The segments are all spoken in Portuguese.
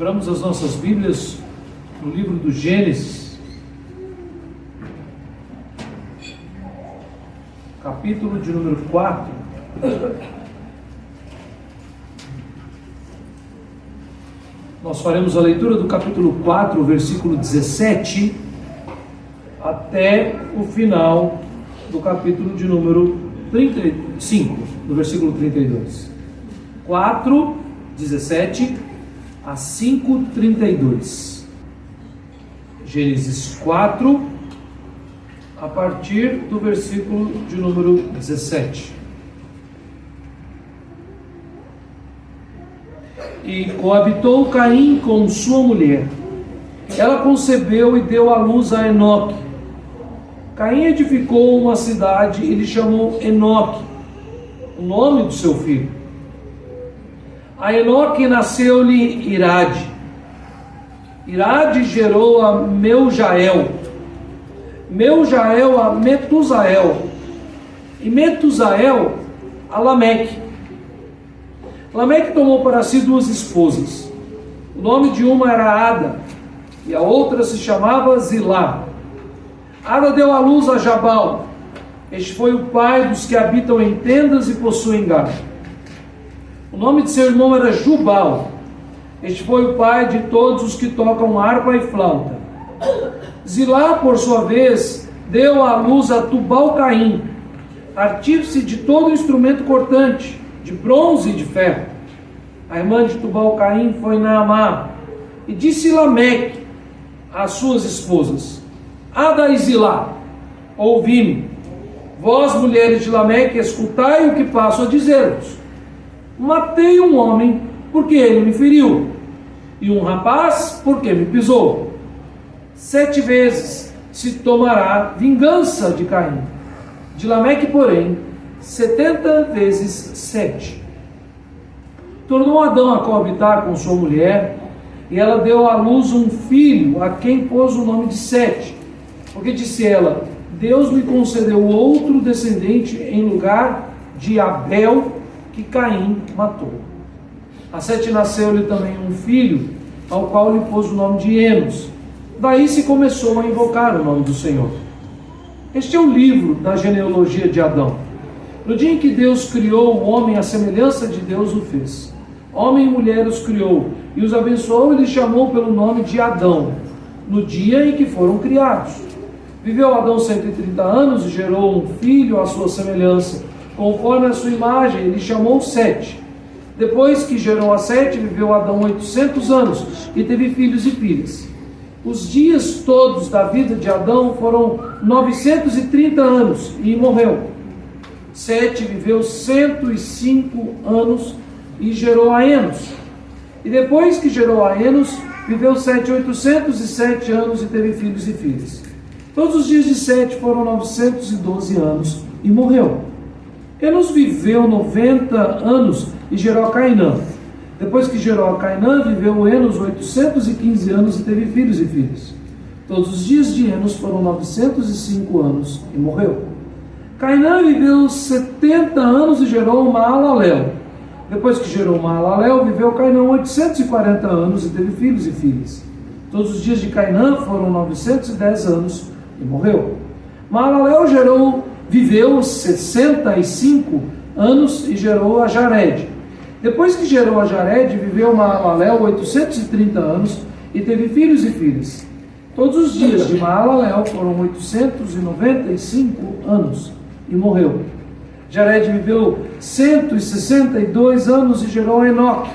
Abramos as nossas Bíblias no livro do Gênesis, capítulo de número 4. Nós faremos a leitura do capítulo 4, versículo 17, até o final do capítulo de número 35, do versículo 32. 4, 17 a 5, 32. Gênesis 4, a partir do versículo de número 17. E coabitou Caim com sua mulher. Ela concebeu e deu à luz a Enoque. Caim edificou uma cidade e lhe chamou Enoque, o nome do seu filho. A Enoque nasceu-lhe Irade. Irade gerou a Meujael. Meujael a Metusael. E Metusael a Lameque. Lameque tomou para si duas esposas. O nome de uma era Ada, e a outra se chamava Zilá. Ada deu à luz a Jabal. Este foi o pai dos que habitam em tendas e possuem gado. O nome de seu irmão era Jubal. Este foi o pai de todos os que tocam harpa e flauta. Zilá, por sua vez, deu à luz a Tubal-Caim, artífice de todo instrumento cortante, de bronze e de ferro. A irmã de Tubal-Caim foi Naamá. E disse Lameque às suas esposas: Ada e Zilá, ouvi-me. Vós, mulheres de Lameque, escutai o que passo a dizer-vos. Matei um homem porque ele me feriu, e um rapaz porque me pisou. 7 vezes se tomará vingança de Caim. De Lameque, porém, 70 vezes 7. Tornou Adão a coabitar com sua mulher, e ela deu à luz um filho, a quem pôs o nome de Sete, porque disse ela: Deus me concedeu outro descendente em lugar de Abel, que Caim matou. A Sete nasceu-lhe também um filho, ao qual lhe pôs o nome de Enos. Daí se começou a invocar o nome do Senhor. Este é o livro da genealogia de Adão. No dia em que Deus criou o homem, à semelhança de Deus o fez. Homem e mulher os criou, e os abençoou e lhes chamou pelo nome de Adão, no dia em que foram criados. Viveu Adão 130 anos e gerou um filho à sua semelhança, conforme a sua imagem, ele chamou Sete. Depois que gerou a Sete, viveu Adão 800 anos e teve filhos e filhas. Os dias todos da vida de Adão foram 930 anos e morreu. Sete viveu 105 anos e gerou a Enos. E depois que gerou a Enos, viveu Sete 807 anos e teve filhos e filhas. Todos os dias de Sete foram 912 anos e morreu. Enos viveu 90 anos e gerou a Cainã. Depois que gerou a Cainã, viveu Enos 815 anos e teve filhos e filhas. Todos os dias de Enos foram 905 anos e morreu. Cainã viveu 70 anos e gerou Maalalel. Depois que gerou Maalalel, viveu Cainã 840 anos e teve filhos e filhas. Todos os dias de Cainã foram 910 anos e morreu. Maalalel viveu 65 anos e gerou a Jared. Depois que gerou a Jared, viveu Maalalel 830 anos e teve filhos e filhas. Todos os dias de Maalalel foram 895 anos e morreu. Jared viveu 162 anos e gerou a Enoque.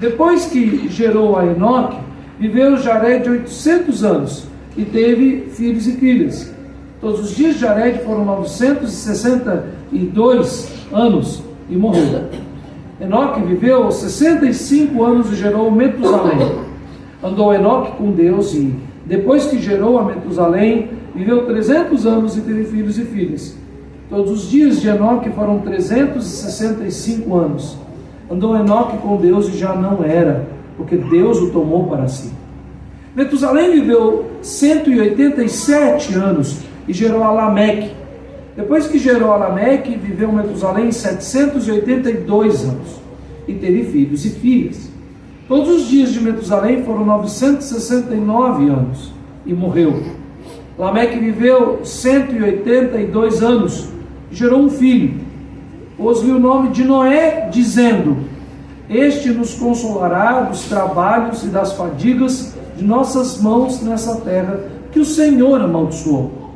Depois que gerou a Enoque, viveu Jared 800 anos e teve filhos e filhas. Todos os dias de Jared foram 962 anos e morreu. Enoque viveu 65 anos e gerou Metusalém. Andou Enoque com Deus e, depois que gerou a Metusalém, viveu 300 anos e teve filhos e filhas. Todos os dias de Enoque foram 365 anos. Andou Enoque com Deus e já não era, porque Deus o tomou para si. Metusalém viveu 187 anos e gerou a Lameque. Depois que gerou a Lameque, viveu Metusalém 782 anos e teve filhos e filhas. Todos os dias de Metusalém foram 969 anos e morreu. Lameque viveu 182 anos e gerou um filho. Pôs-lhe o nome de Noé, dizendo: este nos consolará dos trabalhos e das fadigas de nossas mãos nessa terra que o Senhor amaldiçoou.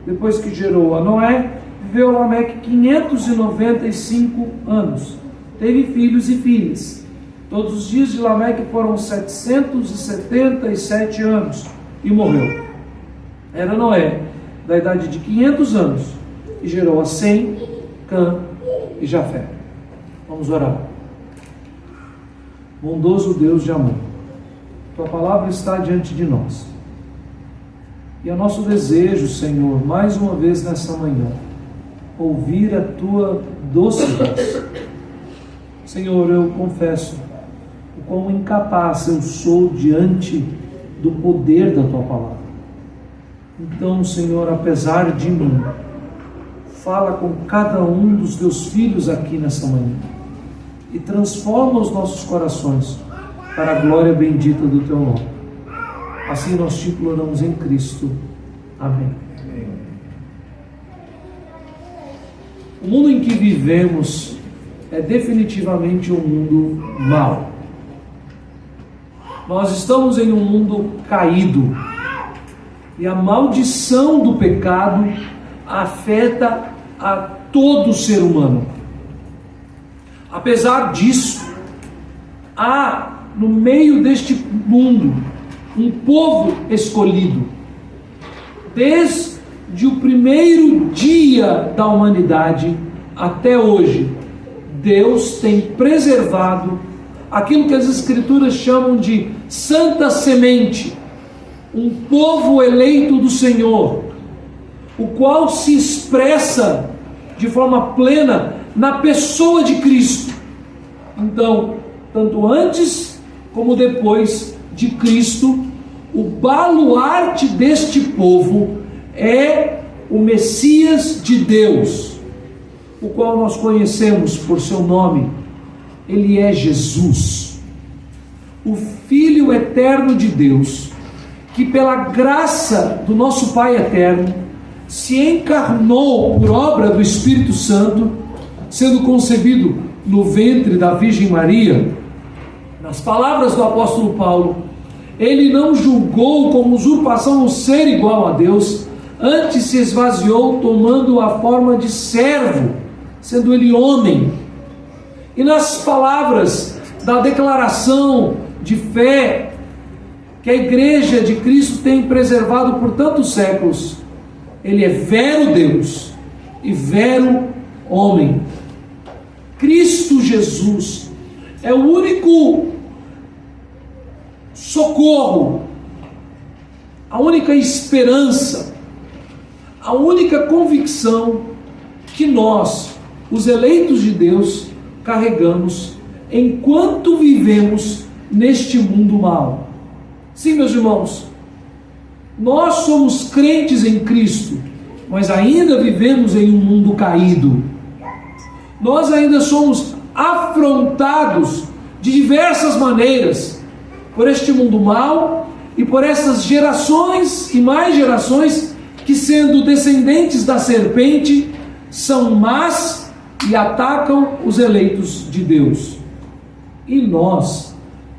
Depois que gerou a Noé, viveu Lameque 595 anos. Teve filhos e filhas. Todos os dias de Lameque foram 777 anos e morreu. Era Noé, da idade de 500 anos, e gerou a Sem, Cã e Jafé. Vamos orar. Bondoso Deus de amor, Tua palavra está diante de nós. E é nosso desejo, Senhor, mais uma vez nessa manhã, ouvir a Tua doce voz. Senhor, eu confesso o quão incapaz eu sou diante do poder da Tua palavra. Então, Senhor, apesar de mim, fala com cada um dos Teus filhos aqui nessa manhã e transforma os nossos corações para a glória bendita do Teu nome. Assim nós te imploramos em Cristo. Amém. O mundo em que vivemos é definitivamente um mundo mau. Nós estamos em um mundo caído e a maldição do pecado afeta a todo ser humano. Apesar disso, há no meio deste mundo um povo escolhido. Desde o primeiro dia da humanidade até hoje, Deus tem preservado aquilo que as Escrituras chamam de santa semente, um povo eleito do Senhor, o qual se expressa de forma plena na pessoa de Cristo. Então, tanto antes como depois de Cristo, o baluarte deste povo é o Messias de Deus, o qual nós conhecemos por seu nome. Ele é Jesus, o Filho eterno de Deus, que pela graça do nosso Pai eterno se encarnou por obra do Espírito Santo, sendo concebido no ventre da Virgem Maria. Nas palavras do apóstolo Paulo, ele não julgou como usurpação o ser igual a Deus, antes se esvaziou, tomando a forma de servo, sendo ele homem. E nas palavras da declaração de fé que a Igreja de Cristo tem preservado por tantos séculos, ele é vero Deus e vero homem. Cristo Jesus é o único socorro, a única esperança, a única convicção que nós, os eleitos de Deus, carregamos enquanto vivemos neste mundo mau. Sim, meus irmãos, nós somos crentes em Cristo, mas ainda vivemos em um mundo caído. Nós ainda somos afrontados de diversas maneiras por este mundo mau e por essas gerações e mais gerações que, sendo descendentes da serpente, são más e atacam os eleitos de Deus. E nós,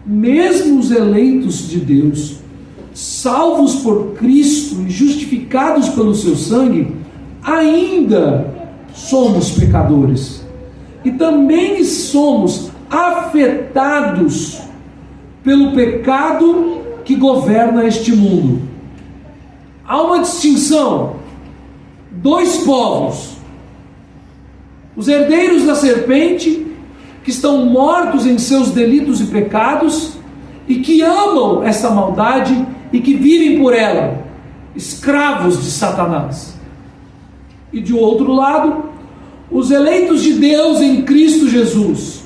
mesmo os eleitos de Deus, salvos por Cristo e justificados pelo seu sangue, ainda somos pecadores. E também somos afetados pelo pecado que governa este mundo. Há uma distinção: dois povos, os herdeiros da serpente, que estão mortos em seus delitos e pecados e que amam essa maldade e que vivem por ela, escravos de Satanás. E de outro lado, os eleitos de Deus em Cristo Jesus,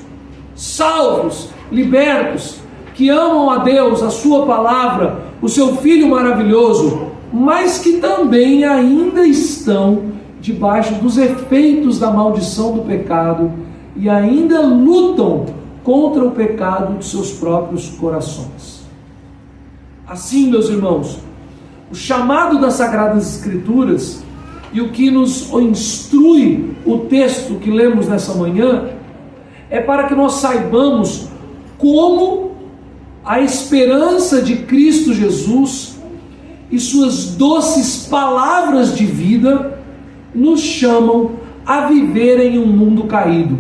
salvos, libertos, que amam a Deus, a sua palavra, o seu Filho maravilhoso, mas que também ainda estão debaixo dos efeitos da maldição do pecado e ainda lutam contra o pecado de seus próprios corações. Assim, meus irmãos, o chamado das Sagradas Escrituras e o que nos instrui o texto que lemos nessa manhã é para que nós saibamos como a esperança de Cristo Jesus e suas doces palavras de vida nos chamam a viver em um mundo caído.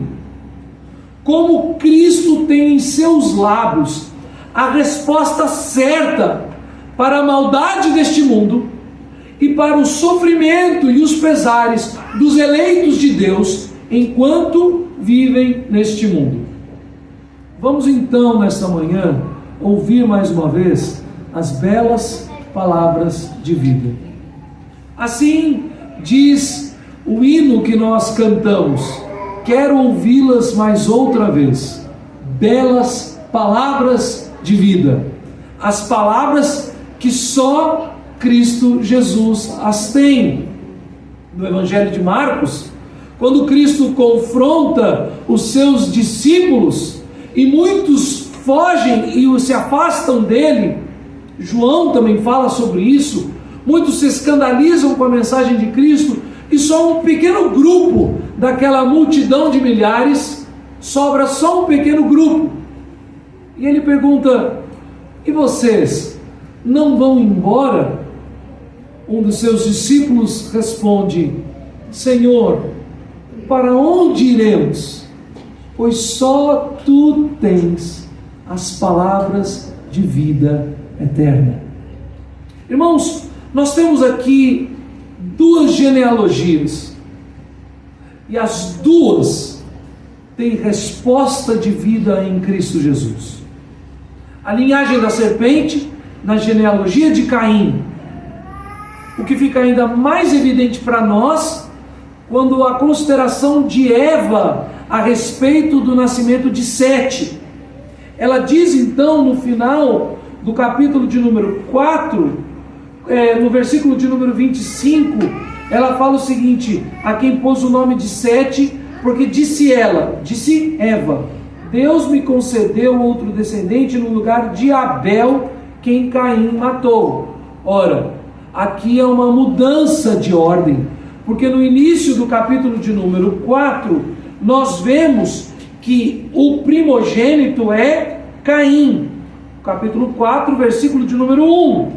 Como Cristo tem em seus lábios a resposta certa para a maldade deste mundo e para o sofrimento e os pesares dos eleitos de Deus enquanto vivem neste mundo. Vamos então, nesta manhã, ouvir mais uma vez as belas palavras de vida. Assim diz o hino que nós cantamos: quero ouvi-las mais outra vez. Belas palavras de vida. As palavras que só Cristo Jesus as tem. No Evangelho de Marcos, quando Cristo confronta os seus discípulos e muitos fogem e se afastam dele, João também fala sobre isso, muitos se escandalizam com a mensagem de Cristo e só um pequeno grupo daquela multidão de milhares, sobra só um pequeno grupo. E ele pergunta: e vocês não vão embora? Um dos seus discípulos responde: Senhor, para onde iremos? Pois só tu tens as palavras de vida eterna. Irmãos, nós temos aqui duas genealogias e as duas têm resposta de vida em Cristo Jesus. A linhagem da serpente, na genealogia de Caim, o que fica ainda mais evidente para nós quando a consideração de Eva a respeito do nascimento de Sete. Ela diz então no final do capítulo de número 4, no versículo de número 25, ela fala o seguinte: a quem pôs o nome de Sete, porque disse Eva, Deus me concedeu outro descendente no lugar de Abel, quem Caim matou. Ora, aqui é uma mudança de ordem, porque no início do capítulo de número 4, nós vemos que o primogênito é Caim. Capítulo 4, versículo de número 1.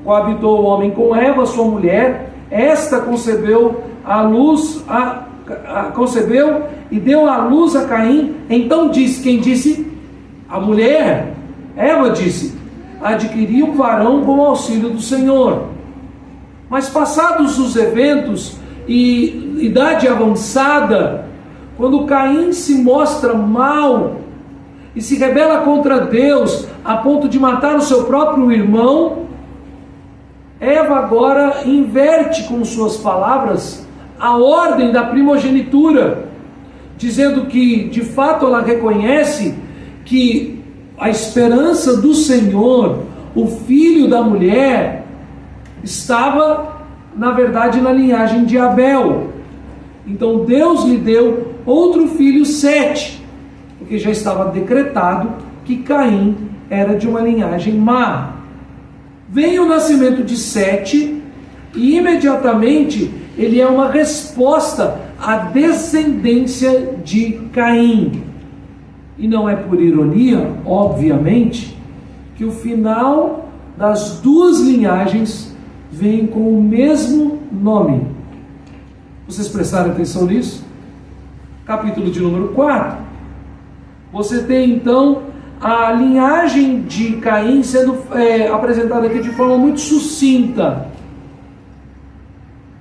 Coabitou o homem com Eva, sua mulher, esta concebeu concebeu e deu à luz a Caim. Então disse, quem disse? A mulher. Eva disse: adquiri um varão com o auxílio do Senhor. Mas passados os eventos e idade avançada, quando Caim se mostra mau e se rebela contra Deus a ponto de matar o seu próprio irmão, Eva agora inverte com suas palavras a ordem da primogenitura, dizendo que de fato ela reconhece que a esperança do Senhor, o filho da mulher, estava na verdade na linhagem de Abel. Então Deus lhe deu outro filho, Sete, porque já estava decretado que Caim era de uma linhagem má. Vem o nascimento de Sete e imediatamente ele é uma resposta à descendência de Caim. E não é por ironia, obviamente, que o final das duas linhagens vem com o mesmo nome. Vocês prestaram atenção nisso? Capítulo de número 4. Você tem então a linhagem de Caim sendo apresentada aqui de forma muito sucinta.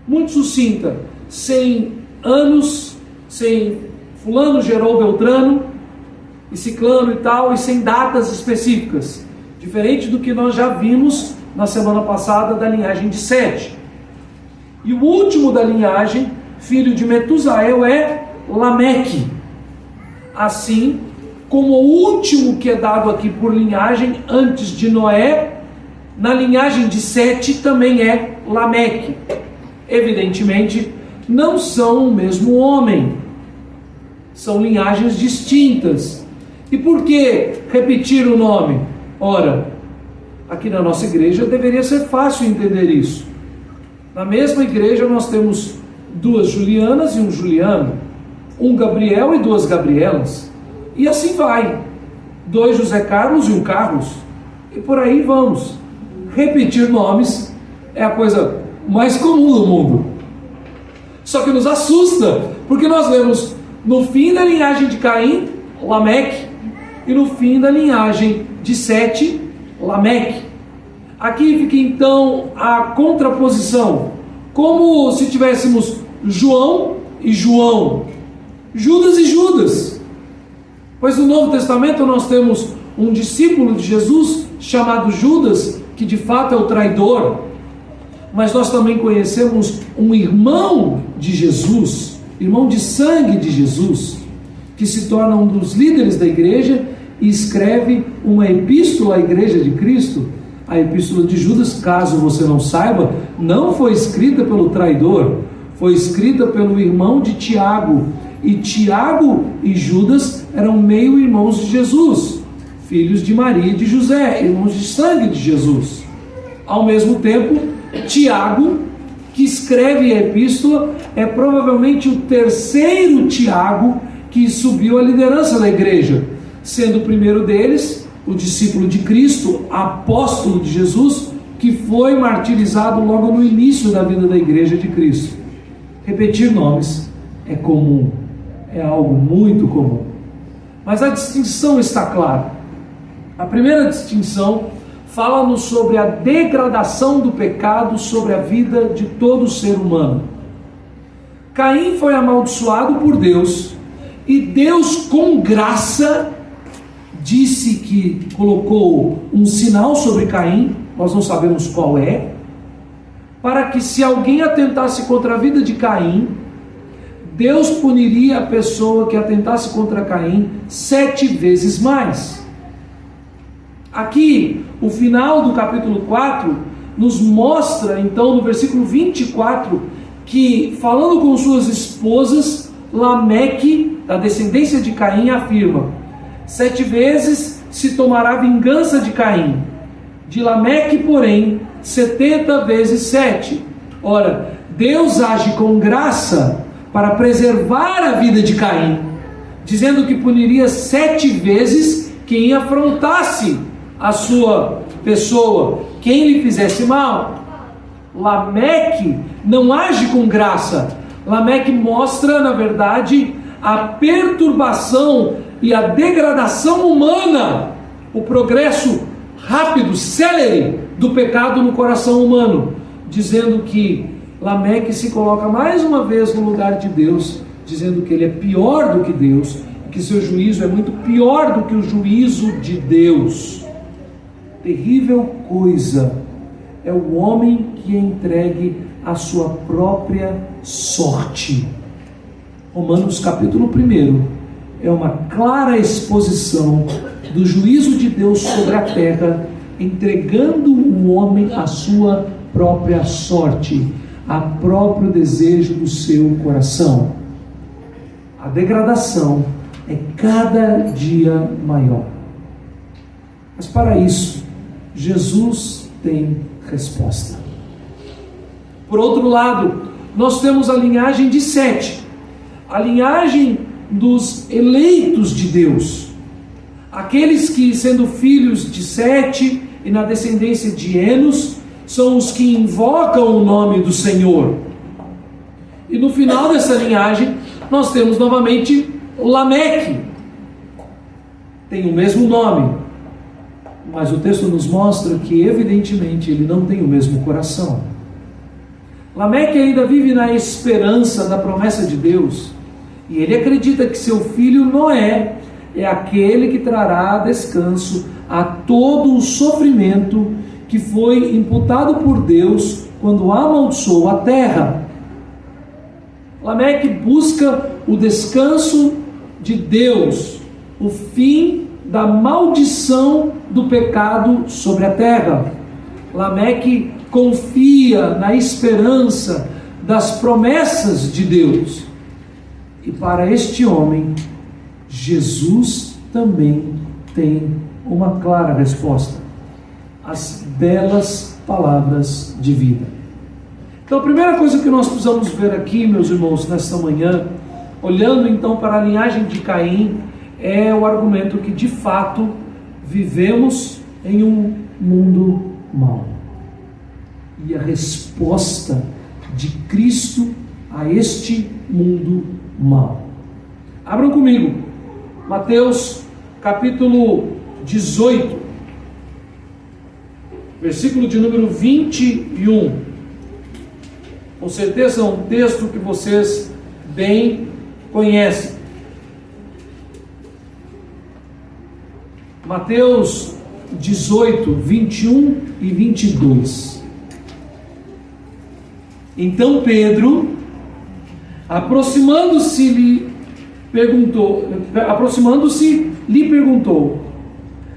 Muito sucinta. Sem anos, sem fulano gerou Beltrano, e ciclano e tal, e sem datas específicas. Diferente do que nós já vimos na semana passada da linhagem de Sete. E o último da linhagem, filho de Metusael, é Lameque. Assim como o último que é dado aqui por linhagem antes de Noé, na linhagem de Sete também é Lameque. Evidentemente, não são o mesmo homem. São linhagens distintas. E por que repetir o nome? Ora, aqui na nossa igreja deveria ser fácil entender isso. Na mesma igreja nós temos 2 Julianas e um Juliano, um Gabriel e 2 Gabrielas, e assim vai, 2 José Carlos e um Carlos, e por aí vamos. Repetir nomes é a coisa mais comum do mundo. Só que nos assusta, porque nós lemos no fim da linhagem de Caim, Lameque, e no fim da linhagem de Sete, Lameque. Aqui fica então a contraposição, como se tivéssemos João e João, Judas e Judas. Pois no Novo Testamento nós temos um discípulo de Jesus chamado Judas, que de fato é o traidor, mas nós também conhecemos um irmão de Jesus, irmão de sangue de Jesus, que se torna um dos líderes da igreja e escreve uma epístola à igreja de Cristo. A epístola de Judas, caso você não saiba, não foi escrita pelo traidor, foi escrita pelo irmão de Tiago, e Tiago e Judas eram meio-irmãos de Jesus, filhos de Maria e de José, irmãos de sangue de Jesus. Ao mesmo tempo, Tiago, que escreve a epístola, é provavelmente o terceiro Tiago que subiu à liderança da igreja, sendo o primeiro deles o discípulo de Cristo, apóstolo de Jesus, que foi martirizado logo no início da vida da igreja de Cristo. Repetir nomes é comum, é algo muito comum. Mas a distinção está clara. A primeira distinção fala-nos sobre a degradação do pecado sobre a vida de todo ser humano. Caim foi amaldiçoado por Deus, e Deus, com graça, disse que colocou um sinal sobre Caim, nós não sabemos qual é, para que se alguém atentasse contra a vida de Caim, Deus puniria a pessoa que atentasse contra Caim 7 vezes mais. Aqui, o final do capítulo 4 nos mostra, então, no versículo 24, que, falando com suas esposas, Lameque, da descendência de Caim, afirma: 7 vezes se tomará vingança de Caim, de Lameque, porém, 70 vezes 7. Ora, Deus age com graça para preservar a vida de Caim, dizendo que puniria 7 vezes quem afrontasse a sua pessoa, quem lhe fizesse mal. Lameque não age com graça. Lameque mostra, na verdade, a perturbação e a degradação humana, o progresso rápido, célere do pecado no coração humano, dizendo que Lameque se coloca mais uma vez no lugar de Deus, dizendo que ele é pior do que Deus, que seu juízo é muito pior do que o juízo de Deus. Terrível coisa é o homem que é entregue à sua própria sorte. Romanos capítulo 1 é uma clara exposição do juízo de Deus sobre a terra, entregando o homem à sua própria sorte, a próprio desejo do seu coração. A degradação é cada dia maior. Mas para isso, Jesus tem resposta. Por outro lado, nós temos a linhagem de Sete, a linhagem dos eleitos de Deus, aqueles que, sendo filhos de Sete e na descendência de Enos, são os que invocam o nome do Senhor. E no final dessa linhagem, nós temos novamente Lameque. Tem o mesmo nome, mas o texto nos mostra que, evidentemente, ele não tem o mesmo coração. Lameque ainda vive na esperança da promessa de Deus, e ele acredita que seu filho Noé é aquele que trará descanso a todo o sofrimento que foi imputado por Deus quando amaldiçoou a terra. Lameque busca o descanso de Deus, o fim da maldição do pecado sobre a terra. Lameque confia na esperança das promessas de Deus. E para este homem, Jesus também tem uma clara resposta: as belas palavras de vida. Então, a primeira coisa que nós precisamos ver aqui, meus irmãos, nesta manhã, olhando então para a linhagem de Caim, é o argumento que de fato vivemos em um mundo mau. E a resposta de Cristo a este mundo mau. Abram comigo, Mateus capítulo 18, versículo de número 21. Com certeza é um texto que vocês bem conhecem. Mateus 18, 21 e 22. Então Pedro, aproximando-se, lhe perguntou: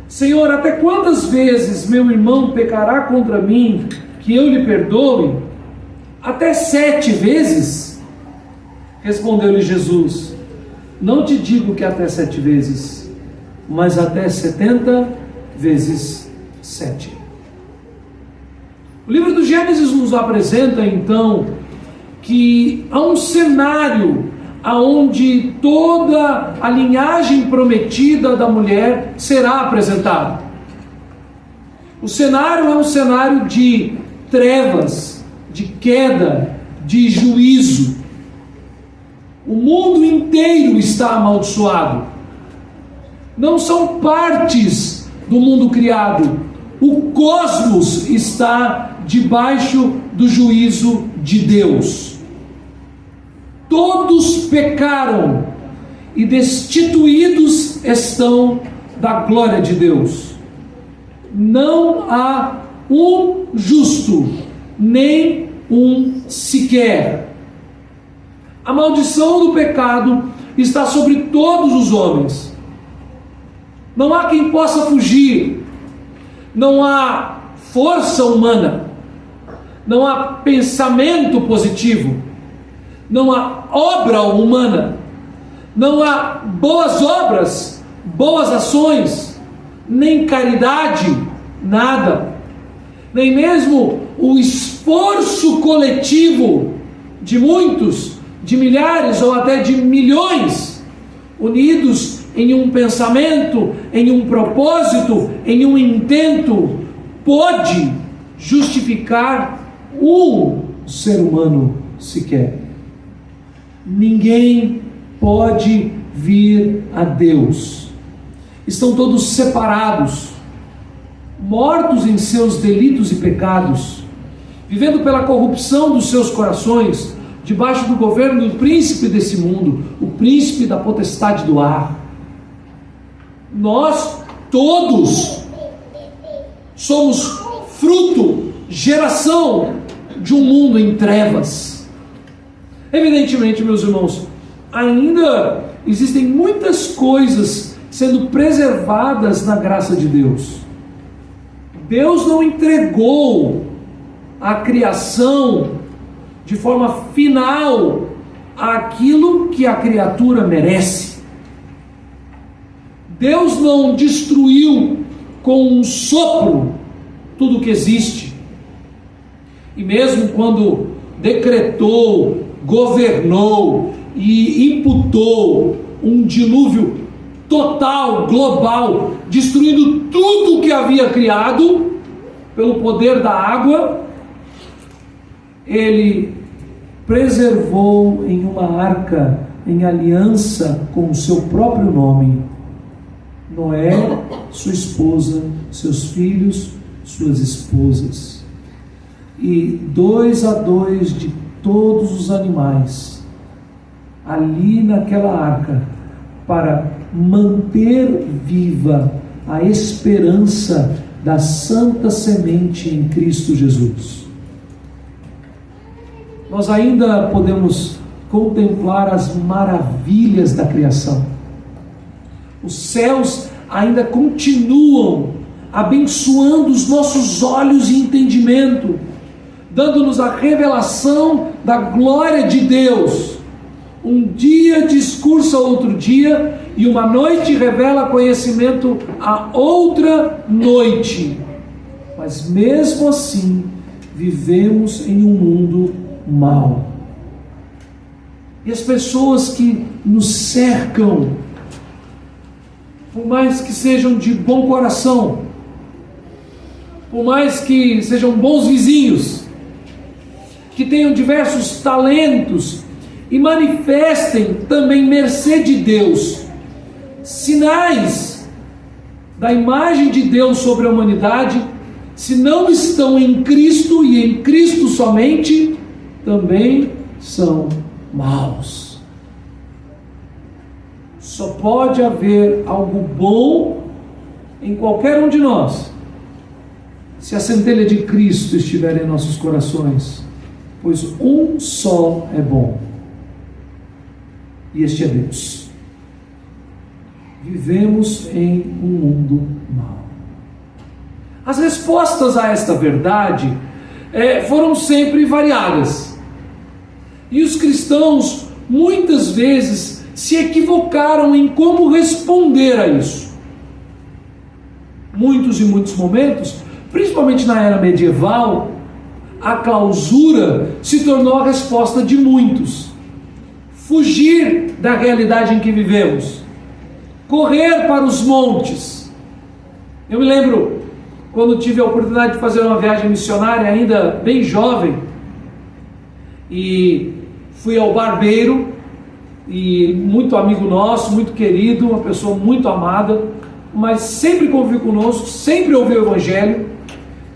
Senhor, até quantas vezes meu irmão pecará contra mim, que eu lhe perdoe? Até 7 vezes? Respondeu-lhe Jesus: não te digo que até 7 vezes, mas até 70 vezes 7. O livro do Gênesis nos apresenta então que há um cenário aonde toda a linhagem prometida da mulher será apresentada. O cenário é um cenário de trevas, de queda, de juízo. O mundo inteiro está amaldiçoado. Não são partes do mundo criado. O cosmos está debaixo do juízo de Deus. Todos pecaram e destituídos estão da glória de Deus. Não há um justo, nem um sequer. A maldição do pecado está sobre todos os homens. Não há quem possa fugir. Não há força humana. Não há pensamento positivo. Não há obra humana. Não há boas obras, boas ações, nem caridade, nada. Nem mesmo o esforço coletivo de muitos, de milhares ou até de milhões, unidos em um pensamento, em um propósito, em um intento, pode justificar um ser humano sequer. Ninguém pode vir a Deus. Estão todos separados, mortos em seus delitos e pecados, vivendo pela corrupção dos seus corações, debaixo do governo do príncipe desse mundo, o príncipe da potestade do ar. Nós todos somos fruto, geração de um mundo em trevas. Evidentemente, meus irmãos, ainda existem muitas coisas sendo preservadas na graça de Deus. Deus não entregou a criação de forma final àquilo que a criatura merece. Deus não destruiu com um sopro tudo o que existe. E mesmo quando decretou, governou e imputou um dilúvio total, global, destruindo tudo o que havia criado pelo poder da água, ele preservou em uma arca, em aliança com o seu próprio nome, Noé, sua esposa, seus filhos, suas esposas, e 2 a 2 de todos os animais, ali naquela arca, para manter viva a esperança da santa semente em Cristo Jesus. Nós ainda podemos contemplar as maravilhas da criação. Os céus ainda continuam abençoando os nossos olhos e entendimento, dando-nos a revelação da glória de Deus. Um dia discursa outro dia, e uma noite revela conhecimento a outra noite. Mas mesmo assim, vivemos em um mundo mau. E as pessoas que nos cercam, por mais que sejam de bom coração, por mais que sejam bons vizinhos, que tenham diversos talentos e manifestem também mercê de Deus, sinais da imagem de Deus sobre a humanidade, se não estão em Cristo e em Cristo somente, também são maus. Só pode haver algo bom em qualquer um de nós, se a centelha de Cristo estiver em nossos corações, pois um só é bom, e este é Deus. Vivemos em um mundo mau. As respostas a esta verdade foram sempre variadas, e os cristãos muitas vezes se equivocaram em como responder a isso. Muitos e muitos momentos, principalmente na era medieval, a clausura se tornou a resposta de muitos. Fugir da realidade em que vivemos, correr para os montes. Eu me lembro quando tive a oportunidade de fazer uma viagem missionária, ainda bem jovem, e fui ao barbeiro, e muito amigo nosso, muito querido, uma pessoa muito amada, mas sempre conviveu conosco, sempre ouviu o evangelho.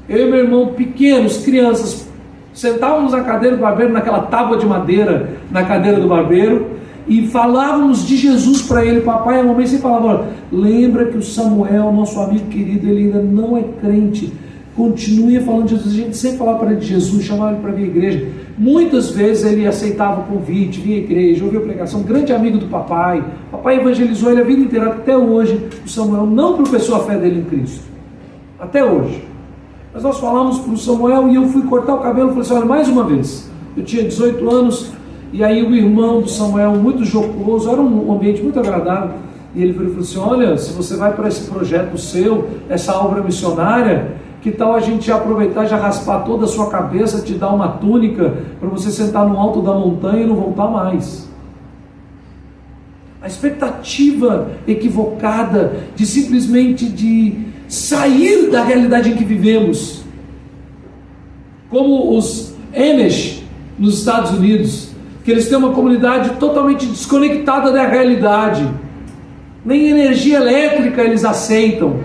Eu e meu irmão pequenos, crianças, sentávamos na cadeira do barbeiro, naquela tábua de madeira, na cadeira do barbeiro, e falávamos de Jesus para ele. Papai e a mamãe sempre falavam: lembra que o Samuel, nosso amigo querido, ele ainda não é crente, continue falando de Jesus. A gente sempre falava para ele de Jesus, chamava ele para vir à igreja. Muitas vezes ele aceitava o convite, vinha à igreja, ouvia a pregação. Grande amigo do papai, papai evangelizou ele a vida inteira. Até hoje o Samuel não professou a fé dele em Cristo, até hoje. Mas nós falamos para o Samuel, e eu fui cortar o cabelo e falei assim: olha, mais uma vez, eu tinha 18 anos, e aí o irmão do Samuel, muito jocoso, era um ambiente muito agradável, e ele falou assim: olha, se você vai para esse projeto seu, essa obra missionária, que tal a gente já aproveitar, já raspar toda a sua cabeça, te dar uma túnica, para você sentar no alto da montanha e não voltar mais. A expectativa equivocada de simplesmente de sair da realidade em que vivemos, como os Amish nos Estados Unidos, que eles têm uma comunidade totalmente desconectada da realidade, nem energia elétrica eles aceitam,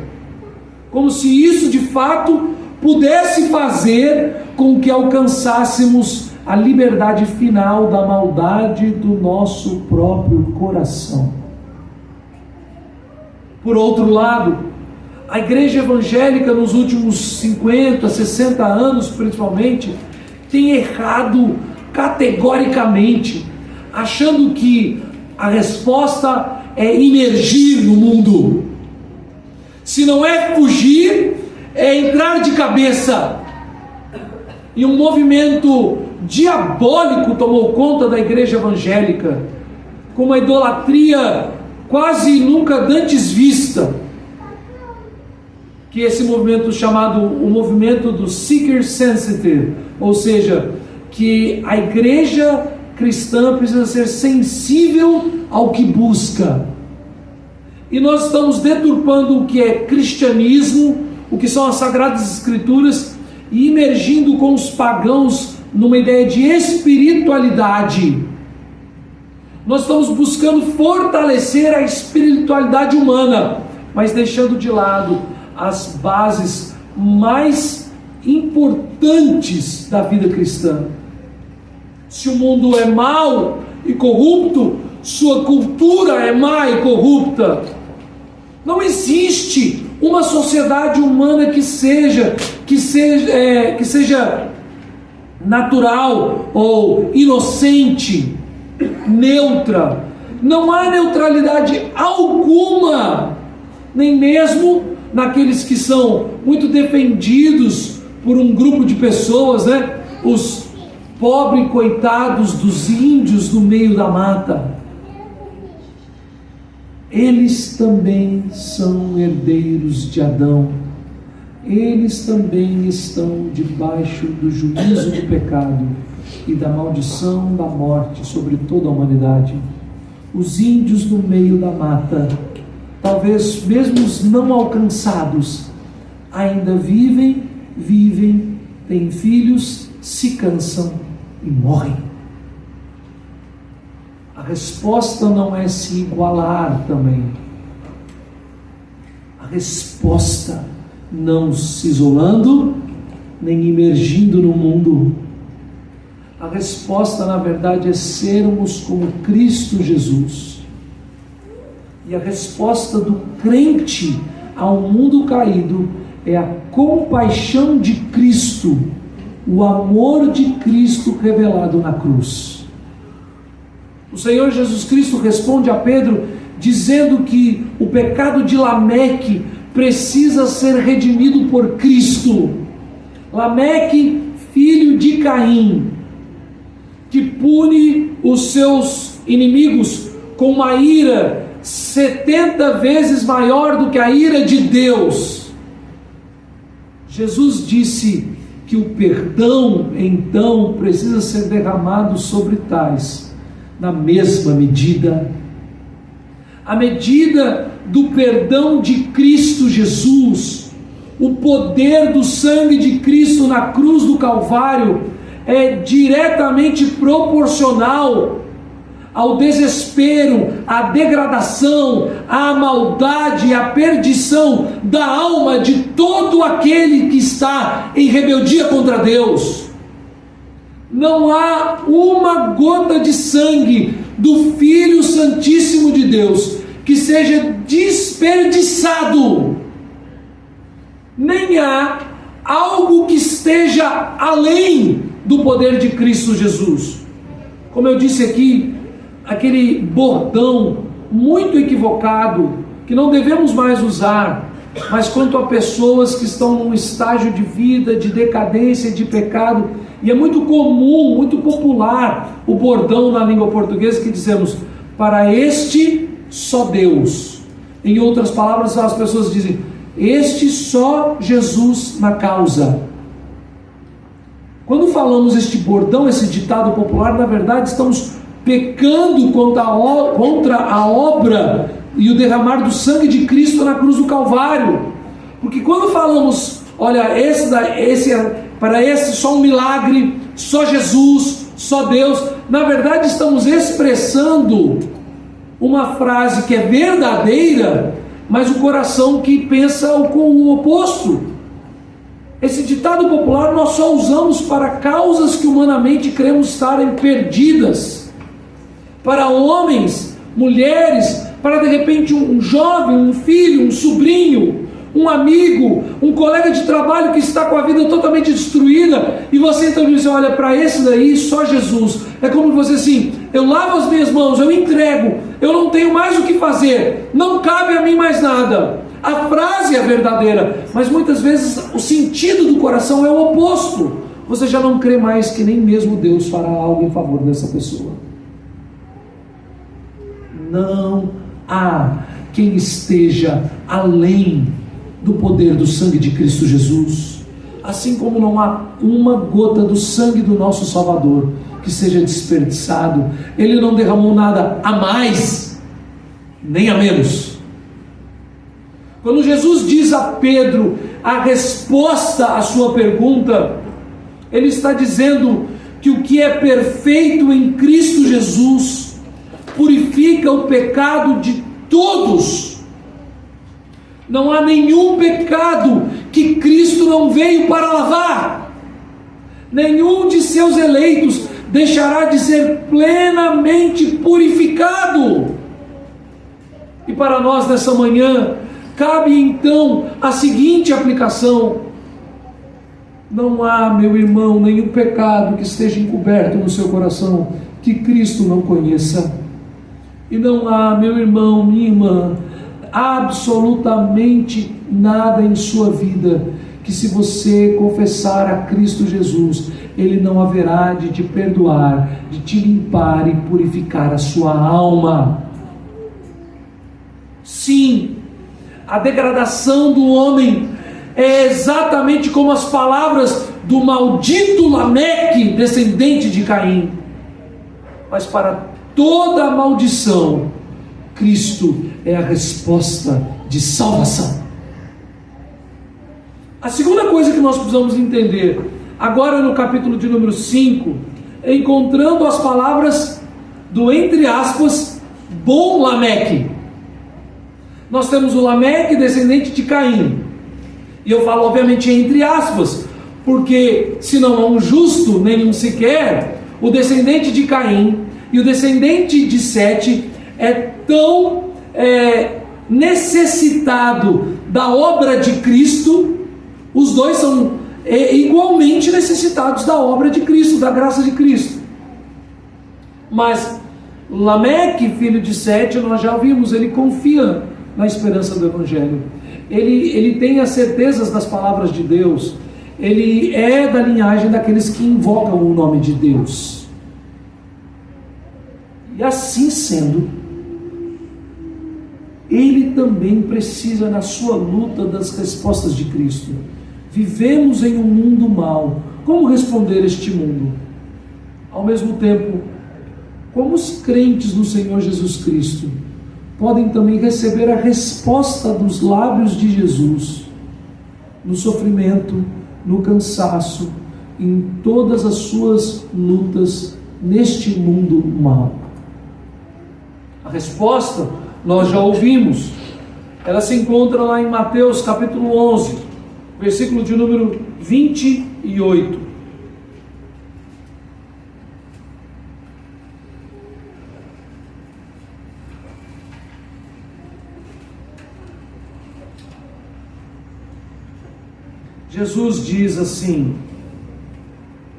como se isso de fato pudesse fazer com que alcançássemos a liberdade final da maldade do nosso próprio coração. Por outro lado, a igreja evangélica nos últimos 50, 60 anos principalmente, tem errado categoricamente, achando que a resposta é imergir no mundo. Se não é fugir, é entrar de cabeça. E um movimento diabólico tomou conta da igreja evangélica, com uma idolatria quase nunca dantes vista, que esse movimento chamado o movimento do seeker sensitive, ou seja, que a igreja cristã precisa ser sensível ao que busca. E nós estamos deturpando o que é cristianismo, o que são as Sagradas Escrituras, e imergindo com os pagãos numa ideia de espiritualidade. Nós estamos buscando fortalecer a espiritualidade humana, mas deixando de lado as bases mais importantes da vida cristã. Se o mundo é mau e corrupto, sua cultura é má e corrupta. Não existe uma sociedade humana que seja natural ou inocente, neutra. Não há neutralidade alguma, nem mesmo naqueles que são muito defendidos por um grupo de pessoas, né? Os pobre coitados dos índios no meio da mata, eles também são herdeiros de Adão. Eles também estão debaixo do juízo do pecado e da maldição da morte sobre toda a humanidade. Os índios no meio da mata, talvez mesmo os não alcançados, ainda vivem, têm filhos, se cansam e morrem. A resposta não é se igualar também. A resposta não se isolando, nem imergindo no mundo. A resposta, na verdade, é sermos como Cristo Jesus. E a resposta do crente ao mundo caído é a compaixão de Cristo, o amor de Cristo revelado na cruz. O Senhor Jesus Cristo responde a Pedro dizendo que o pecado de Lameque precisa ser redimido por Cristo. Lameque, filho de Caim, que pune os seus inimigos com uma ira 70 vezes maior do que a ira de Deus. Jesus disse que o perdão, então, precisa ser derramado sobre tais, na mesma medida. A medida do perdão de Cristo Jesus, o poder do sangue de Cristo na cruz do Calvário, é diretamente proporcional ao desespero, à degradação, à maldade, à perdição da alma de todo aquele que está em rebeldia contra Deus. Não há uma gota de sangue do Filho Santíssimo de Deus que seja desperdiçado. Nem há algo que esteja além do poder de Cristo Jesus. Como eu disse aqui, aquele bordão muito equivocado, que não devemos mais usar, mas quanto a pessoas que estão num estágio de vida, de decadência, de pecado, e é muito comum, muito popular, o bordão na língua portuguesa que dizemos, para este só Deus. Em outras palavras, as pessoas dizem, este só Jesus na causa. Quando falamos este bordão, esse ditado popular, na verdade estamos pecando contra a obra e o derramar do sangue de Cristo na cruz do Calvário. Porque quando falamos, olha, para esse só um milagre, só Jesus, só Deus, na verdade estamos expressando uma frase que é verdadeira, mas o coração que pensa com o oposto. Esse ditado popular nós só usamos para causas que humanamente cremos estarem perdidas, para homens, mulheres, para de repente um jovem, um filho, um sobrinho, um amigo, um colega de trabalho que está com a vida totalmente destruída, e você então diz, olha, para esse daí só Jesus. É como você assim, eu lavo as minhas mãos, eu entrego, eu não tenho mais o que fazer, não cabe a mim mais nada. A frase é verdadeira, mas muitas vezes o sentido do coração é o oposto. Você já não crê mais que nem mesmo Deus fará algo em favor dessa pessoa. Não há quem esteja além do poder do sangue de Cristo Jesus. Assim como não há uma gota do sangue do nosso Salvador que seja desperdiçado. Ele não derramou nada a mais, nem a menos. Quando Jesus diz a Pedro a resposta à sua pergunta, ele está dizendo que o que é perfeito em Cristo Jesus purifica o pecado de todos. Não há nenhum pecado que Cristo não veio para lavar. Nenhum de seus eleitos deixará de ser plenamente purificado. E para nós nessa manhã, cabe então a seguinte aplicação: não há, meu irmão, nenhum pecado que esteja encoberto no seu coração que Cristo não conheça. E não há, meu irmão, minha irmã, absolutamente nada em sua vida que, se você confessar a Cristo Jesus, Ele não haverá de te perdoar, de te limpar e purificar a sua alma. Sim, a degradação do homem é exatamente como as palavras do maldito Lameque, descendente de Caim. Mas para toda maldição, Cristo é a resposta de salvação. A segunda coisa que nós precisamos entender, agora no capítulo de número 5, é encontrando as palavras do, entre aspas, bom Lameque. Nós temos o Lameque, descendente de Caim. E eu falo, obviamente, entre aspas, porque se não há um justo, nenhum sequer, o descendente de Caim e o descendente de Sete é tão necessitado da obra de Cristo. Os dois são igualmente necessitados da obra de Cristo, da graça de Cristo. Mas Lameque, filho de Sete, nós já vimos, ele confia na esperança do Evangelho. Ele tem as certezas das palavras de Deus. Ele é da linhagem daqueles que invocam o nome de Deus. E assim sendo, ele também precisa, na sua luta, das respostas de Cristo. Vivemos em um mundo mau. Como responder a este mundo? Ao mesmo tempo, como os crentes no Senhor Jesus Cristo podem também receber a resposta dos lábios de Jesus no sofrimento, no cansaço, em todas as suas lutas neste mundo mau? A resposta nós já ouvimos. Ela se encontra lá em Mateus capítulo 11, versículo de número 28. Jesus diz assim: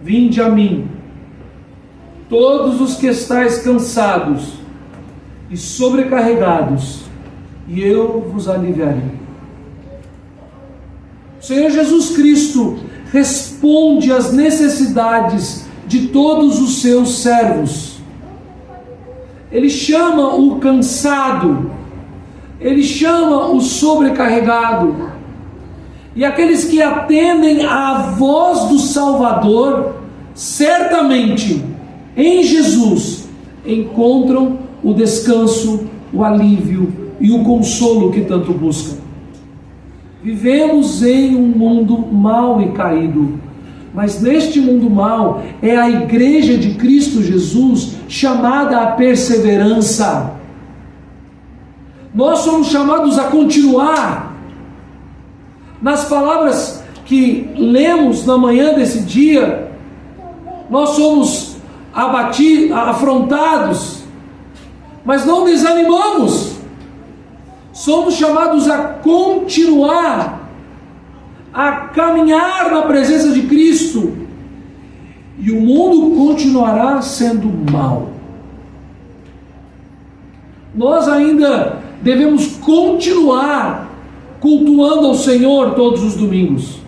vinde a mim, todos os que estáis cansados e sobrecarregados, e eu vos aliviarei. O Senhor Jesus Cristo responde às necessidades de todos os seus servos. Ele chama o cansado, ele chama o sobrecarregado. E aqueles que atendem à voz do Salvador, certamente em Jesus encontram o descanso, o alívio e o consolo que tanto buscam. Vivemos em um mundo mau e caído, mas neste mundo mau é a igreja de Cristo Jesus chamada à perseverança. Nós somos chamados a continuar. Nas palavras que lemos na manhã desse dia, nós somos afrontados, mas não desanimamos. Somos chamados a continuar, a caminhar na presença de Cristo, e o mundo continuará sendo mau. Nós ainda devemos continuar cultuando ao Senhor todos os domingos.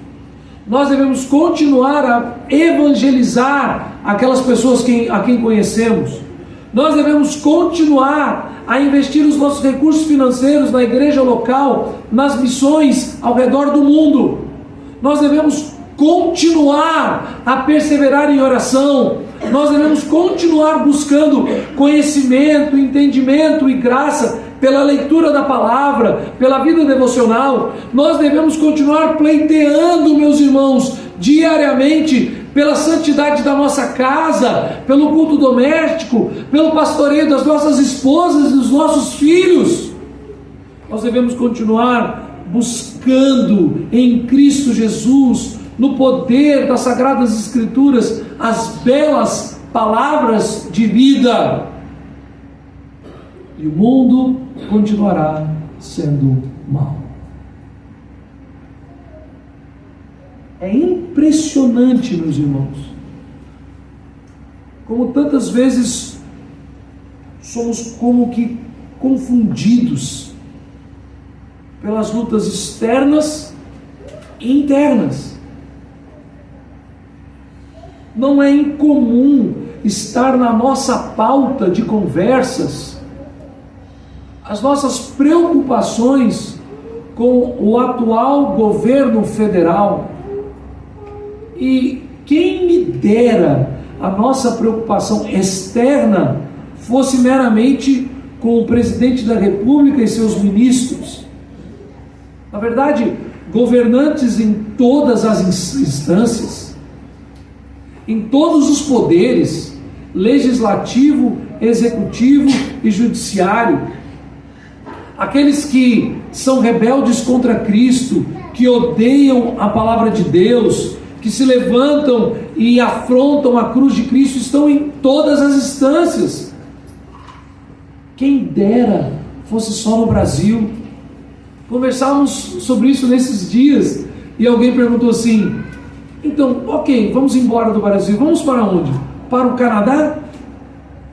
Nós devemos continuar a evangelizar aquelas pessoas a quem conhecemos. Nós devemos continuar a investir os nossos recursos financeiros na igreja local, nas missões ao redor do mundo. Nós devemos continuar a perseverar em oração. Nós devemos continuar buscando conhecimento, entendimento e graça pela leitura da palavra, pela vida devocional. Nós devemos continuar pleiteando, meus irmãos, diariamente pela santidade da nossa casa, pelo culto doméstico, pelo pastoreio das nossas esposas e dos nossos filhos. Nós devemos continuar buscando em Cristo Jesus, no poder das Sagradas Escrituras, as belas palavras de vida. E o mundo continuará sendo mau. É impressionante, meus irmãos, como tantas vezes somos como que confundidos pelas lutas externas e internas. Não é incomum estar na nossa pauta de conversas as nossas preocupações com o atual governo federal. E quem me dera a nossa preocupação externa fosse meramente com o presidente da República e seus ministros. Na verdade, governantes em todas as instâncias, em todos os poderes, legislativo, executivo e judiciário, aqueles que são rebeldes contra Cristo, que odeiam a palavra de Deus, que se levantam e afrontam a cruz de Cristo, estão em todas as instâncias. Quem dera fosse só no Brasil. Conversávamos sobre isso nesses dias e alguém perguntou assim: então, ok, vamos embora do Brasil, vamos para onde? Para o Canadá?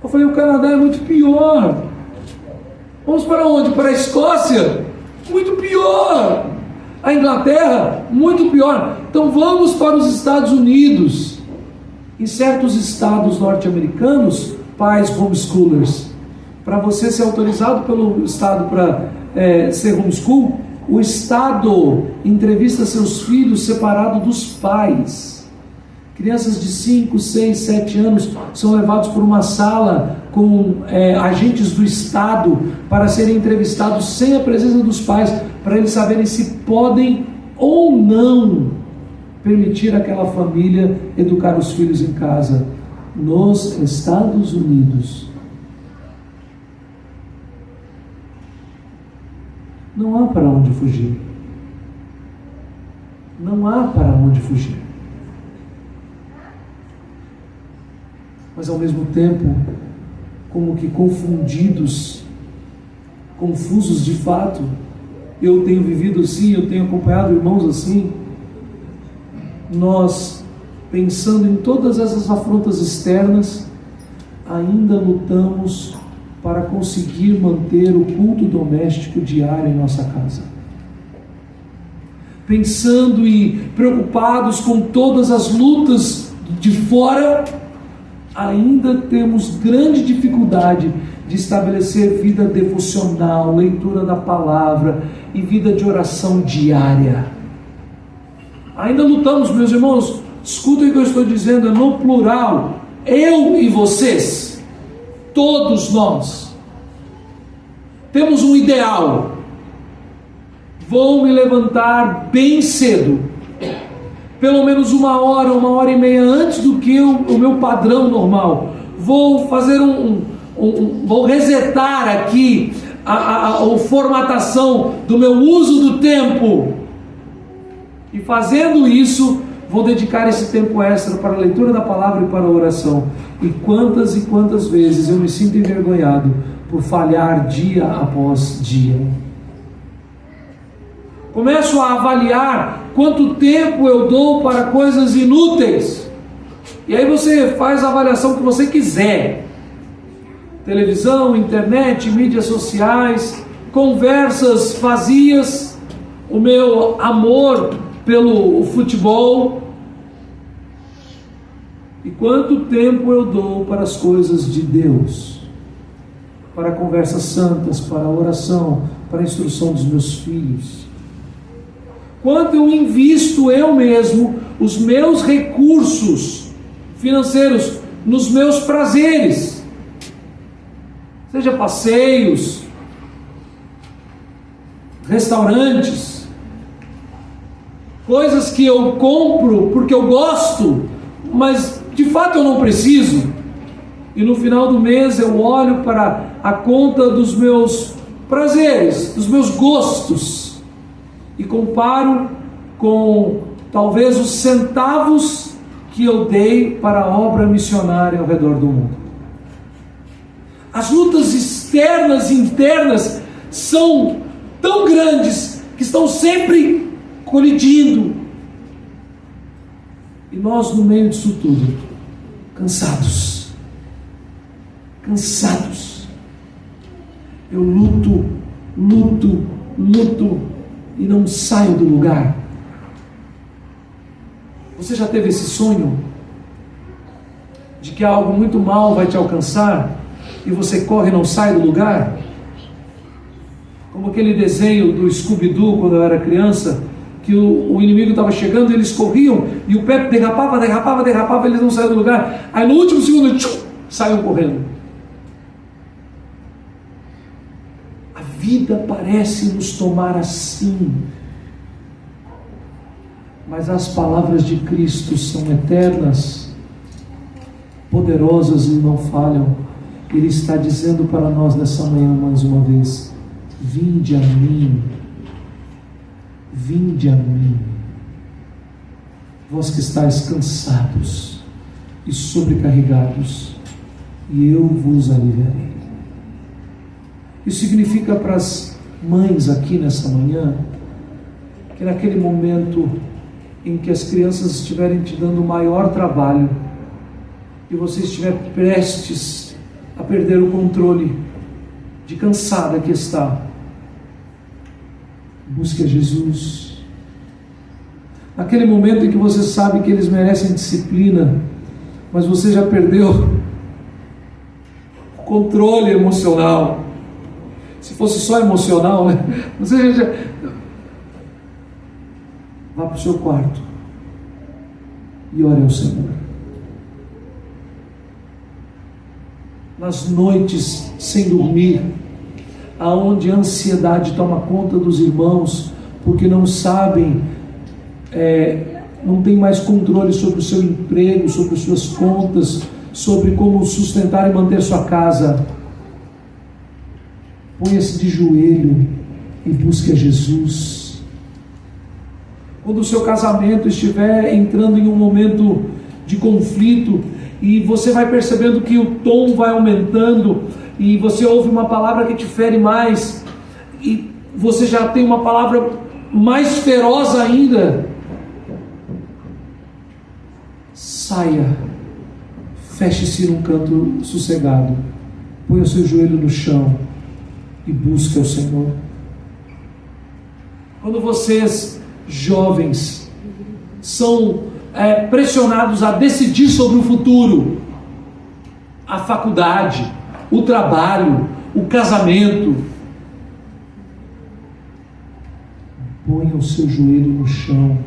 Eu falei: o Canadá é muito pior. Vamos para onde? Para a Escócia? Muito pior. A Inglaterra? Muito pior. Então vamos para os Estados Unidos. Em certos estados norte-americanos, pais homeschoolers, para você ser autorizado pelo estado para ser homeschool, o estado entrevista seus filhos separado dos pais. Crianças de 5, 6, 7 anos são levados por uma sala com agentes do estado para serem entrevistados sem a presença dos pais, para eles saberem se podem ou não permitir aquela família educar os filhos em casa. Nos Estados Unidos, não há para onde fugir. Não há para onde fugir. Mas ao mesmo tempo, como que confusos de fato, eu tenho vivido assim, eu tenho acompanhado irmãos assim, nós, pensando em todas essas afrontas externas, ainda lutamos para conseguir manter o culto doméstico diário em nossa casa. Pensando e preocupados com todas as lutas de fora, ainda temos grande dificuldade de estabelecer vida devocional, leitura da palavra e vida de oração diária. Ainda lutamos, meus irmãos, escutem o que eu estou dizendo, é no plural, eu e vocês, todos nós, temos um ideal. Vou me levantar bem cedo, pelo menos 1 hora, 1 hora e meia antes do que o meu padrão normal. Vou fazer vou resetar aqui a formatação do meu uso do tempo. E fazendo isso, vou dedicar esse tempo extra para a leitura da palavra e para a oração. E quantas vezes eu me sinto envergonhado por falhar dia após dia. Começo a avaliar quanto tempo eu dou para coisas inúteis. E aí você faz a avaliação que você quiser. Televisão, internet, mídias sociais, conversas vazias, o meu amor pelo futebol. E quanto tempo eu dou para as coisas de Deus, para conversas santas, para a oração, para a instrução dos meus filhos. Quanto eu invisto eu mesmo os meus recursos financeiros nos meus prazeres, seja passeios, restaurantes, coisas que eu compro porque eu gosto, mas de fato eu não preciso. E no final do mês eu olho para a conta dos meus prazeres, dos meus gostos, e comparo com talvez os centavos que eu dei para a obra missionária ao redor do mundo. As lutas externas e internas são tão grandes que estão sempre colidindo. E nós, no meio disso tudo, cansados. Eu luto e não saio do lugar? Você já teve esse sonho de que algo muito mal vai te alcançar e você corre e não sai do lugar? Como aquele desenho do Scooby-Doo quando eu era criança, que o inimigo estava chegando, eles corriam e o pé derrapava, eles não saíam do lugar. Aí no último segundo, saiam correndo. A vida parece nos tomar assim, mas as palavras de Cristo são eternas, poderosas e não falham. Ele está dizendo para nós nessa manhã mais uma vez: vinde a mim, vós que estáis cansados e sobrecarregados, e eu vos aliviarei. Isso significa para as mães aqui nessa manhã, que naquele momento em que as crianças estiverem te dando o maior trabalho, e você estiver prestes a perder o controle, de cansada que está, busque a Jesus. Naquele momento em que você sabe que eles merecem disciplina, mas você já perdeu o controle emocional. Se fosse só emocional, né? Você já... Vá para o seu quarto e ore ao Senhor. Nas noites sem dormir, aonde a ansiedade toma conta dos irmãos, porque não sabem, não tem mais controle sobre o seu emprego, sobre as suas contas, sobre como sustentar e manter sua casa. Ponha-se de joelho e busque a Jesus. Quando o seu casamento estiver entrando em um momento de conflito, e você vai percebendo que o tom vai aumentando, e você ouve uma palavra que te fere mais, e você já tem uma palavra mais feroz ainda, saia, feche-se num canto sossegado, ponha o seu joelho no chão e busque ao Senhor. Quando vocês, jovens, são pressionados a decidir sobre o futuro, a faculdade, o trabalho, o casamento, ponha o seu joelho no chão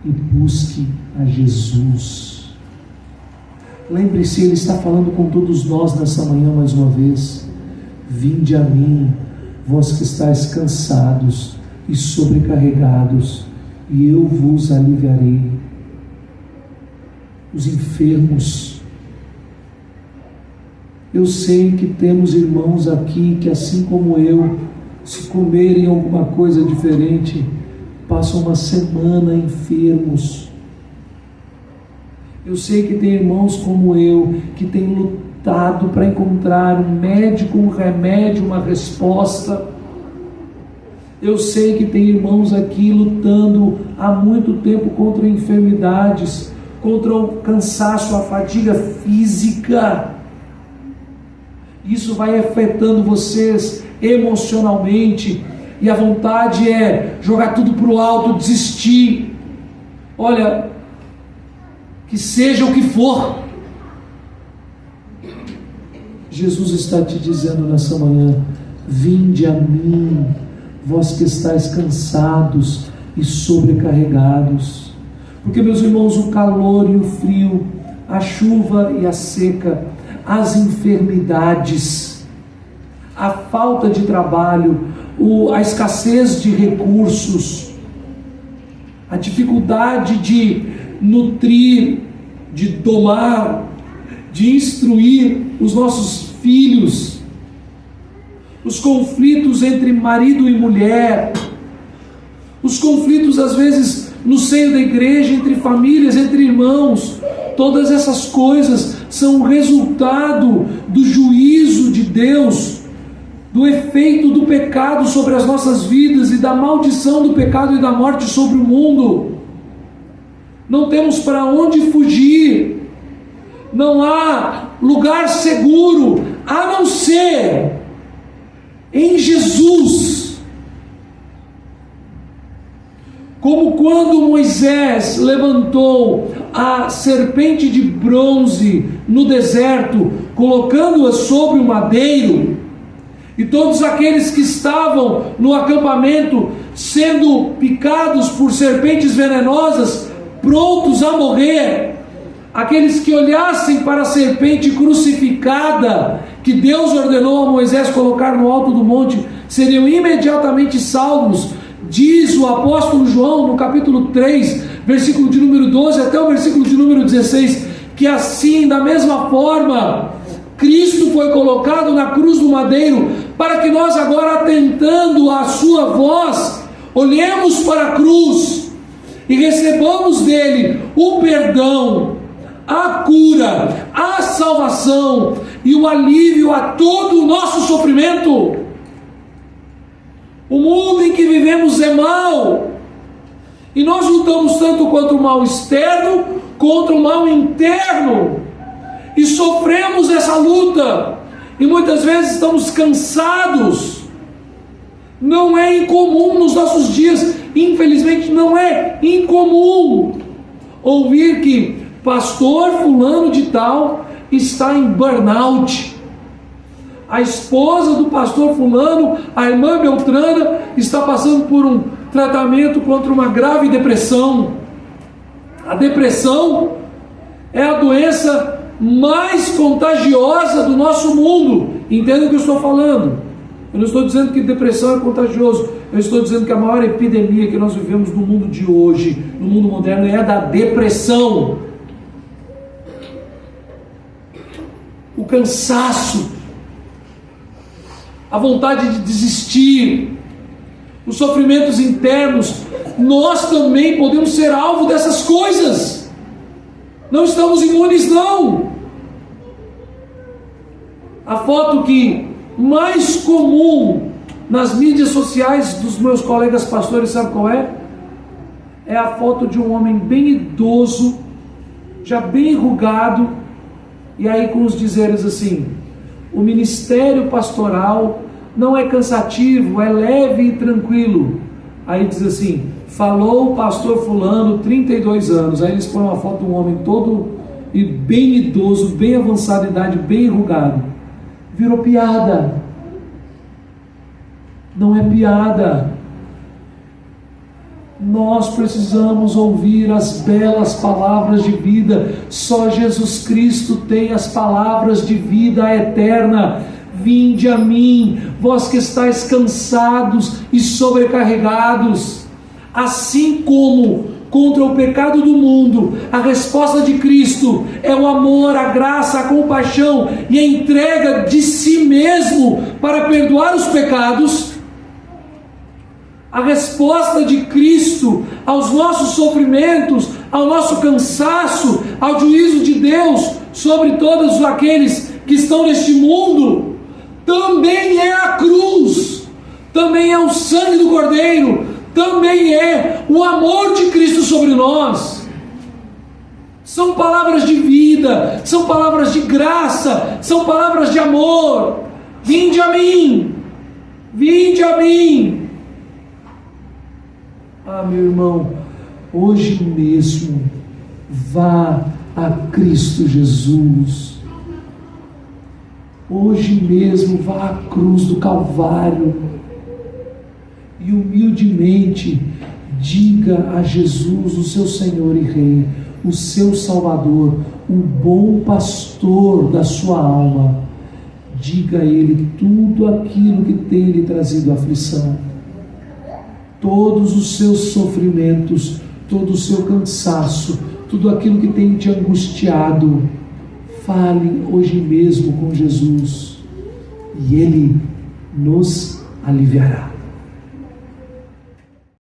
e busque a Jesus. Lembre-se, Ele está falando com todos nós nessa manhã mais uma vez: vinde a mim, vós que estáis cansados e sobrecarregados, e eu vos aliviarei. Os enfermos, eu sei que temos irmãos aqui que, assim como eu, se comerem alguma coisa diferente, passam uma semana enfermos. Eu sei que tem irmãos como eu, que têm lutado para encontrar um médico, um remédio, uma resposta. Eu sei que tem irmãos aqui lutando há muito tempo contra enfermidades, contra o cansaço, a fadiga física. Isso vai afetando vocês emocionalmente, e a vontade é jogar tudo para o alto, desistir. Olha, que seja o que for, Jesus está te dizendo nessa manhã: vinde a mim, vós que estáis cansados e sobrecarregados. Porque, meus irmãos, o calor e o frio, a chuva e a seca, as enfermidades, a falta de trabalho, a escassez de recursos, a dificuldade de nutrir, de domar, de instruir os nossos filhos, os conflitos entre marido e mulher, os conflitos às vezes no seio da igreja, entre famílias, entre irmãos, todas essas coisas são resultado do juízo de Deus, do efeito do pecado sobre as nossas vidas e da maldição do pecado e da morte sobre o mundo. Não temos para onde fugir, não há lugar seguro a não ser em Jesus. Como quando Moisés levantou a serpente de bronze no deserto, colocando-a sobre o madeiro, e todos aqueles que estavam no acampamento sendo picados por serpentes venenosas, prontos a morrer, aqueles que olhassem para a serpente crucificada, que Deus ordenou a Moisés colocar no alto do monte, seriam imediatamente salvos. Diz o apóstolo João no capítulo 3, versículo de número 12 até o versículo de número 16, que assim, da mesma forma, Cristo foi colocado na cruz do madeiro, para que nós agora, atentando à sua voz, olhemos para a cruz e recebamos dele o perdão, a cura, a salvação e o alívio a todo o nosso sofrimento. O mundo em que vivemos é mau, e nós lutamos tanto contra o mal externo, contra o mal interno, e sofremos essa luta, e muitas vezes estamos cansados. Não é incomum nos nossos dias, infelizmente não é incomum ouvir que pastor fulano de tal está em burnout. A esposa do pastor fulano, a irmã Beltrana, está passando por um tratamento contra uma grave depressão. A depressão é a doença mais contagiosa do nosso mundo. Entenda o que eu estou falando. Eu não estou dizendo que depressão é contagioso. Eu estou dizendo que a maior epidemia que nós vivemos no mundo de hoje, no mundo moderno, é a da depressão. O cansaço, a vontade de desistir, os sofrimentos internos. Nós também podemos ser alvo dessas coisas. Não estamos imunes, não. A foto que mais comum nas mídias sociais dos meus colegas pastores, sabe qual é? É a foto de um homem bem idoso, já bem enrugado, e aí com os dizeres assim: o ministério pastoral não é cansativo, é leve e tranquilo. Aí diz assim: falou o pastor fulano, 32 anos. Aí eles põem uma foto de um homem todo e bem idoso, bem avançado de idade, bem enrugado. Virou piada. Não é piada. Nós precisamos ouvir as belas palavras de vida. Só Jesus Cristo tem as palavras de vida eterna. Vinde a mim, vós que estáis cansados e sobrecarregados. Assim como contra o pecado do mundo, a resposta de Cristo é o amor, a graça, a compaixão e a entrega de si mesmo para perdoar os pecados. A resposta de Cristo aos nossos sofrimentos, ao nosso cansaço, ao juízo de Deus sobre todos aqueles que estão neste mundo, também é a cruz, também é o sangue do Cordeiro, também é o amor de Cristo sobre nós. São palavras de vida, são palavras de graça, são palavras de amor. Vinde a mim, vinde a mim. Ah, meu irmão, hoje mesmo vá a Cristo Jesus. Hoje mesmo vá à cruz do Calvário e humildemente diga a Jesus, o seu Senhor e Rei, o seu Salvador, o bom pastor da sua alma. Diga a Ele tudo aquilo que tem lhe trazido aflição, todos os seus sofrimentos, todo o seu cansaço, tudo aquilo que tem te angustiado. Fale hoje mesmo com Jesus e Ele nos aliviará.